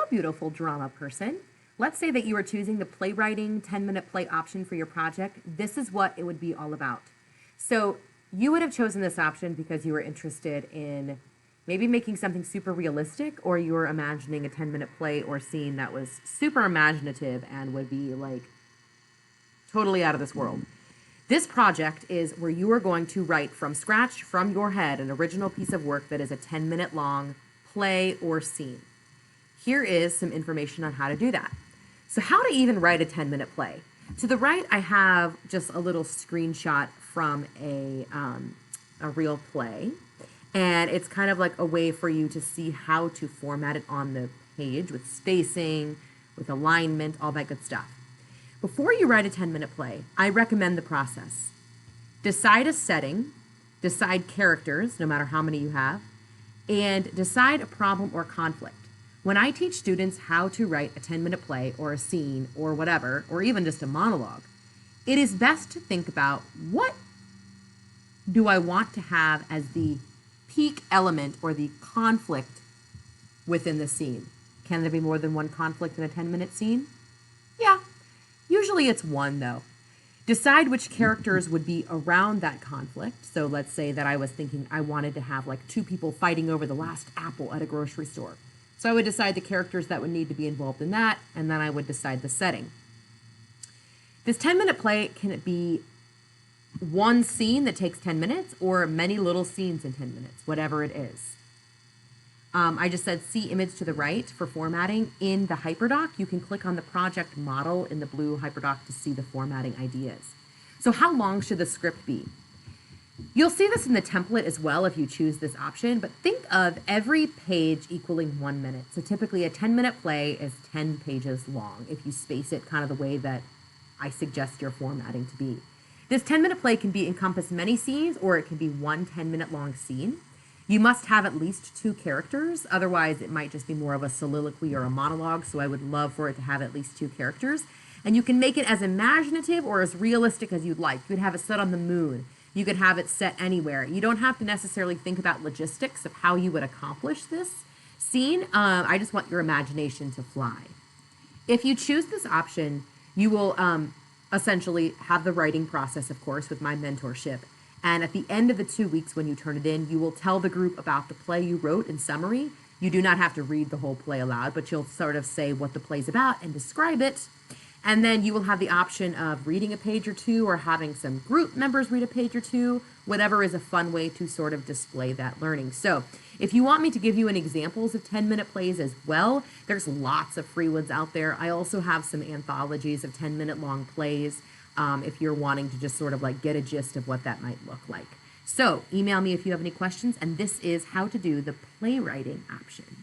beautiful drama person. Let's say that you are choosing the playwriting 10-minute play option for your project. This is what it would be all about. So you would have chosen this option because you were interested in maybe making something super realistic, or you were imagining a 10-minute play or scene that was super imaginative and would be like totally out of this world. This project is where you are going to write from scratch, from your head, an original piece of work that is a 10-minute long play or scene. Here is some information on how to do that. So how to even write a 10-minute play. To the right, I have just a little screenshot from a real play. And it's kind of like a way for you to see how to format it on the page with spacing, with alignment, all that good stuff. Before you write a 10-minute play, I recommend the process. Decide a setting, decide characters, no matter how many you have, and decide a problem or conflict. When I teach students how to write a 10-minute play or a scene or whatever, or even just a monologue, it is best to think about, what do I want to have as the peak element or the conflict within the scene? Can there be more than one conflict in a 10-minute scene? Yeah. Usually it's one, though. Decide which characters would be around that conflict. So let's say that I was thinking I wanted to have like two people fighting over the last apple at a grocery store. So I would decide the characters that would need to be involved in that, and then I would decide the setting. This 10-minute play can be one scene that takes 10 minutes or many little scenes in 10 minutes, whatever it is. I just said see image to the right for formatting. In the HyperDoc, you can click on the project model in the blue HyperDoc to see the formatting ideas. So how long should the script be? You'll see this in the template as well if you choose this option, but think of every page equaling 1 minute. So typically a 10-minute play is 10 pages long if you space it kind of the way that I suggest your formatting to be. This 10-minute play can encompass many scenes, or it can be one 10-minute long scene. You must have at least 2 characters, otherwise it might just be more of a soliloquy or a monologue, so I would love for it to have at least 2 characters. And you can make it as imaginative or as realistic as you'd like. You could have it set on the moon. You could have it set anywhere. You don't have to necessarily think about logistics of how you would accomplish this scene. I just want your imagination to fly. If you choose this option, you will essentially have the writing process, of course, with my mentorship. And at the end of the 2 weeks when you turn it in, you will tell the group about the play you wrote in summary. You do not have to read the whole play aloud, but you'll sort of say what the play's about and describe it. And then you will have the option of reading a page or two, or having some group members read a page or two, whatever is a fun way to sort of display that learning. So if you want me to give you an examples of 10-minute plays as well, there's lots of free ones out there. I also have some anthologies of 10-minute long plays if you're wanting to just sort of like get a gist of what that might look like. So email me if you have any questions, and this is how to do the playwriting option.